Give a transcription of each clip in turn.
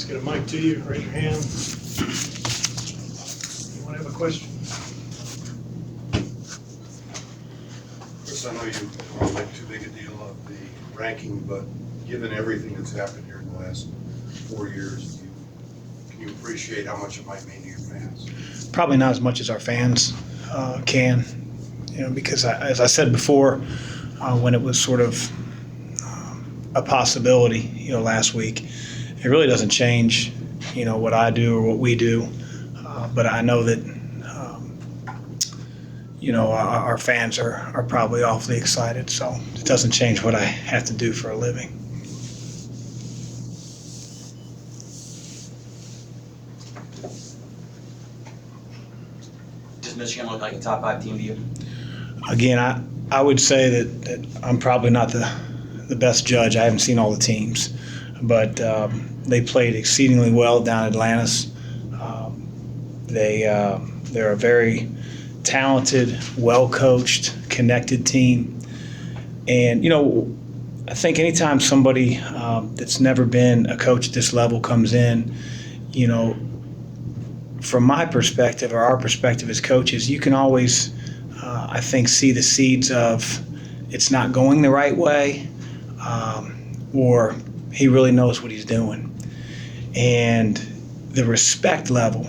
Let's get a mic to you. Raise your hand. Anyone have a question? Chris, I know you don't want to make too big a deal of the ranking, but given everything that's happened here in the last 4 years, can you appreciate how much it might mean to your fans? Probably not as much as our fans can, because as I said before, when it was sort of a possibility, last week, it really doesn't change, what I do or what we do. But I know that, our fans are probably awfully excited. So it doesn't change what I have to do for a living. Does Michigan look like a top 5 team to you? Again, I would say that I'm probably not the best judge. I haven't seen all the teams, but they played exceedingly well down at Atlantis. They're a very talented, well-coached, connected team. And, I think anytime somebody that's never been a coach at this level comes in, from my perspective or our perspective as coaches, you can always, I think, see the seeds of it's not going the right way, or he really knows what he's doing. And the respect level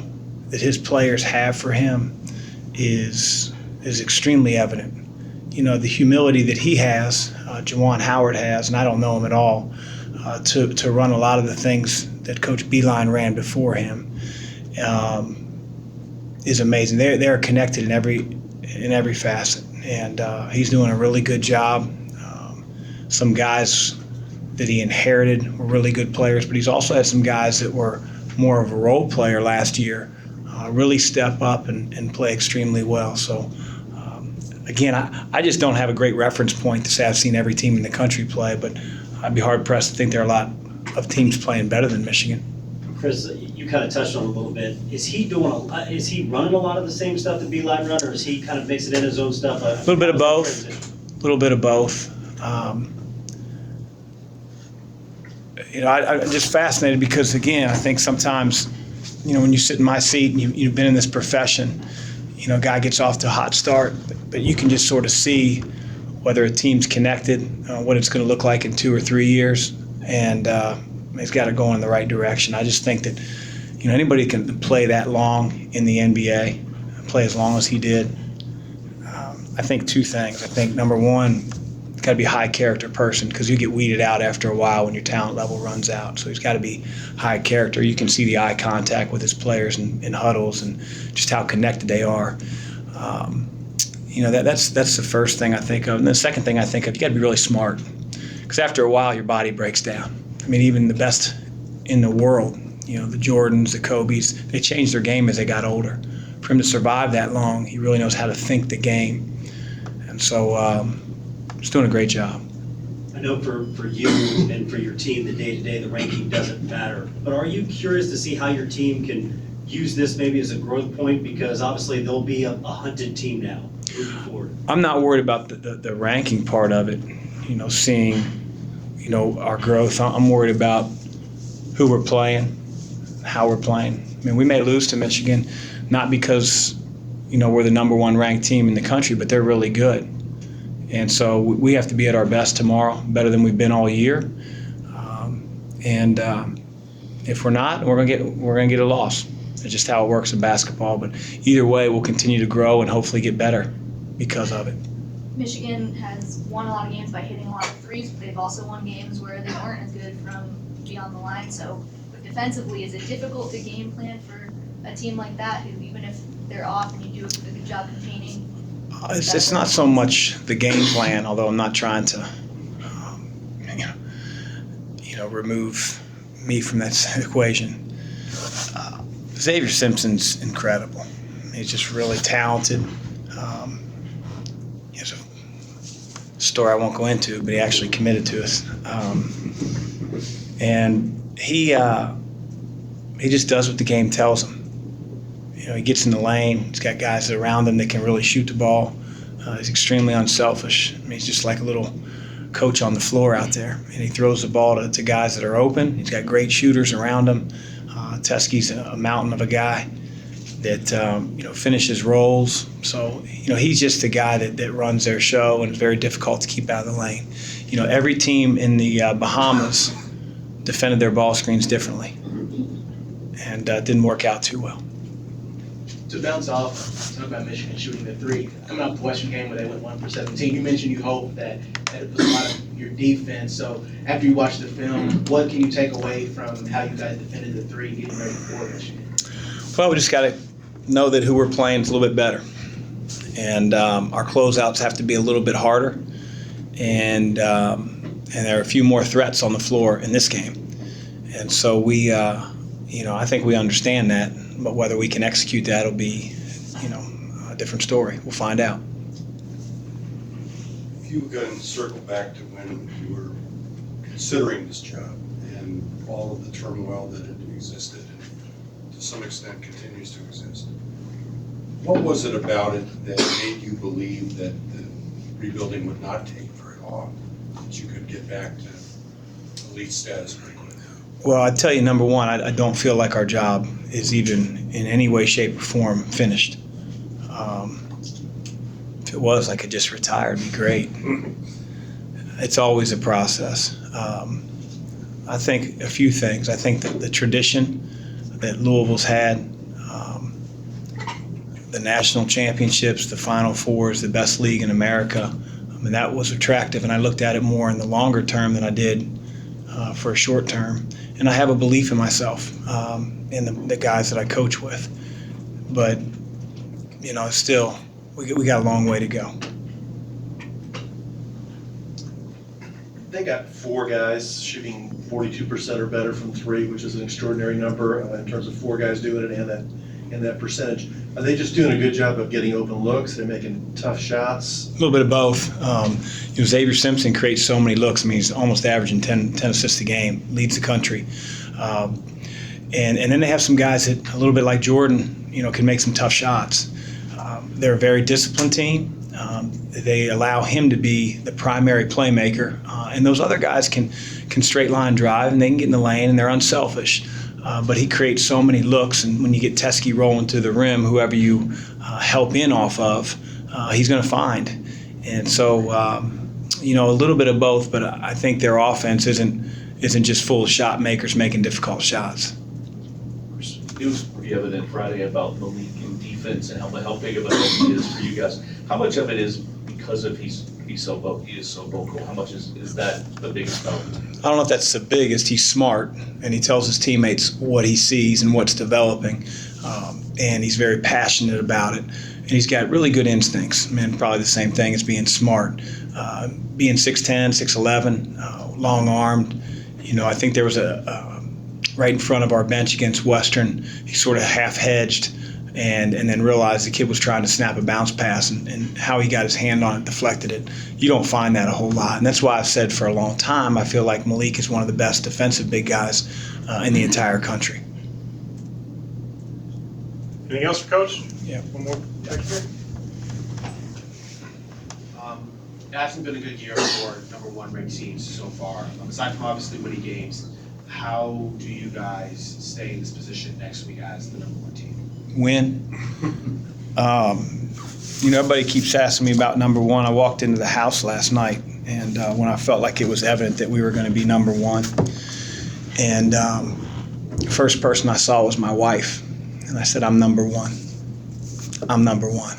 that his players have for him is extremely evident. The humility that he has, Juwan Howard has, and I don't know him at all, to run a lot of the things that Coach Beeline ran before him, is amazing. They're connected in every facet, and he's doing a really good job. Some guys that he inherited were really good players, but he's also had some guys that were more of a role player last year really step up and play extremely well. So again, I just don't have a great reference point to say I've seen every team in the country play, but I'd be hard-pressed to think there are a lot of teams playing better than Michigan. Chris, you kind of touched on it a little bit. Is he running a lot of the same stuff that Beeline run, or is he kind of mixing in his own stuff? A little bit of both. A little bit of both. I'm just fascinated because, again, I think sometimes, when you sit in my seat and you've been in this profession, a guy gets off to a hot start, but you can just sort of see whether a team's connected, what it's going to look like in 2 or 3 years, and it's got to go in the right direction. I just think that, anybody can play that long in the NBA, play as long as he did. I think 2 things. I think, number one, he's got to be a high-character person because you get weeded out after a while when your talent level runs out. So he's got to be high character. You can see the eye contact with his players in huddles and just how connected they are. That's the first thing I think of. And the second thing I think of, you got to be really smart because after a while your body breaks down. I mean, even the best in the world, the Jordans, the Kobes, they changed their game as they got older. For him to survive that long, he really knows how to think the game. And so he's doing a great job. I know for you and for your team, the day-to-day, the ranking doesn't matter. But are you curious to see how your team can use this maybe as a growth point? Because obviously they'll be a hunted team now moving forward. I'm not worried about the ranking part of it, seeing, our growth. I'm worried about who we're playing, how we're playing. I mean, we may lose to Michigan, not because, we're the number 1 ranked team in the country, but they're really good. And so we have to be at our best tomorrow, better than we've been all year. If we're not, we're gonna get a loss. It's just how it works in basketball. But either way, we'll continue to grow and hopefully get better because of it. Michigan has won a lot of games by hitting a lot of threes, but they've also won games where they weren't as good from beyond the line. So defensively, is it difficult to game plan for a team like that who, even if they're off and you do a good job containing? It's not so much the game plan, although I'm not trying to, remove me from that equation. Xavier Simpson's incredible. He's just really talented. There's a story I won't go into, but he actually committed to us. And he just does what the game tells him. He gets in the lane. He's got guys around him that can really shoot the ball. He's extremely unselfish. I mean, he's just like a little coach on the floor out there, and he throws the ball to guys that are open. He's got great shooters around him. Teski's a mountain of a guy that finishes rolls. So he's just a guy that runs their show, and it's very difficult to keep out of the lane. Every team in the Bahamas defended their ball screens differently, and didn't work out too well. To bounce off, talk about Michigan shooting the three. Coming off the Western game where they went 1 for 17, you mentioned you hope that it was a lot of your defense. So after you watch the film, what can you take away from how you guys defended the three getting ready for Michigan? Well, we just got to know that who we're playing is a little bit better, and our closeouts have to be a little bit harder, and there are a few more threats on the floor in this game, and so we, I think we understand that, but whether we can execute that will be, a different story. We'll find out. If you can circle back to when you were considering this job and all of the turmoil that had existed and to some extent continues to exist, what was it about it that made you believe that the rebuilding would not take very long, that you could get back to elite status pretty quickly? Well, I tell you, number one, I don't feel like our job is even in any way, shape, or form finished. If it was, I could just retire. It'd be great. It's always a process. I think a few things. I think that the tradition that Louisville's had, the national championships, the Final Fours, the best league in America, that was attractive, and I looked at it more in the longer term than I did for a short term. And I have a belief in myself, in the guys that I coach with. But, still, we got a long way to go. They got 4 guys shooting 42% or better from 3, which is an extraordinary number in terms of 4 guys doing it and that percentage. Are they just doing a good job of getting open looks? They're making tough shots? A little bit of both. Xavier Simpson creates so many looks. I mean, he's almost averaging 10 assists a game, leads the country. And then they have some guys that, a little bit like Jordan, can make some tough shots. They're a very disciplined team. They allow him to be the primary playmaker. And those other guys can straight line drive, and they can get in the lane, and they're unselfish. But he creates so many looks, and when you get Teske rolling to the rim, whoever you help in off of, he's going to find. And so, a little bit of both, but I think their offense isn't just full of shot makers making difficult shots. It was pretty evident Friday about Malik in defense and how big of a help he is for you guys. How much of it is because of he is so vocal? How much is that the biggest element? I don't know if that's the biggest. He's smart, and he tells his teammates what he sees and what's developing, and he's very passionate about it. And he's got really good instincts. Probably the same thing as being smart. Being 6'10", 6'11", long-armed. I think there was a right in front of our bench against Western, he sort of half-hedged and then realized the kid was trying to snap a bounce pass, and how he got his hand on it deflected it. You don't find that a whole lot, and that's why I've said for a long time I feel like Malik is one of the best defensive big guys in the entire country. Anything else for Coach? Yeah. One more back here. It hasn't been a good year for number 1 ranked teams so far. Aside from obviously winning games, how do you guys stay in this position next week as the number 1 team? Win. Everybody keeps asking me about number 1. I walked into the house last night, and when I felt like it was evident that we were going to be number 1, and the first person I saw was my wife, and I said, "I'm number 1. I'm number 1."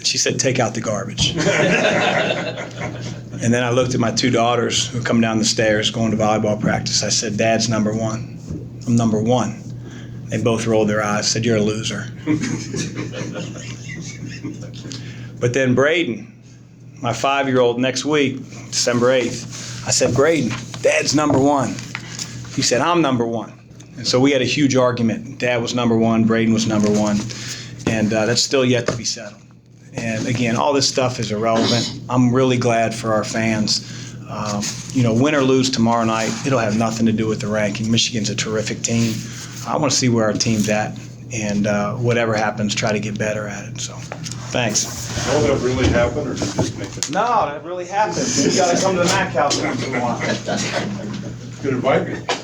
She said, "Take out the garbage." And then I looked at my 2 daughters who come down the stairs going to volleyball practice. I said, "Dad's number 1. I'm number 1." They both rolled their eyes, said, "You're a loser." But then Braden, my 5-year-old, next week, December 8th, I said, "Braden, Dad's number 1. He said, "I'm number 1. And so we had a huge argument. Dad was number 1, Braden was number 1. And that's still yet to be settled. And again, all this stuff is irrelevant. I'm really glad for our fans. Win or lose tomorrow night, it'll have nothing to do with the ranking. Michigan's a terrific team. I want to see where our team's at, and whatever happens, try to get better at it. So. Thanks. Will that really happen, or did you just make it? No, that really happened. You gotta come to the Mack house once in a while. Could invite me.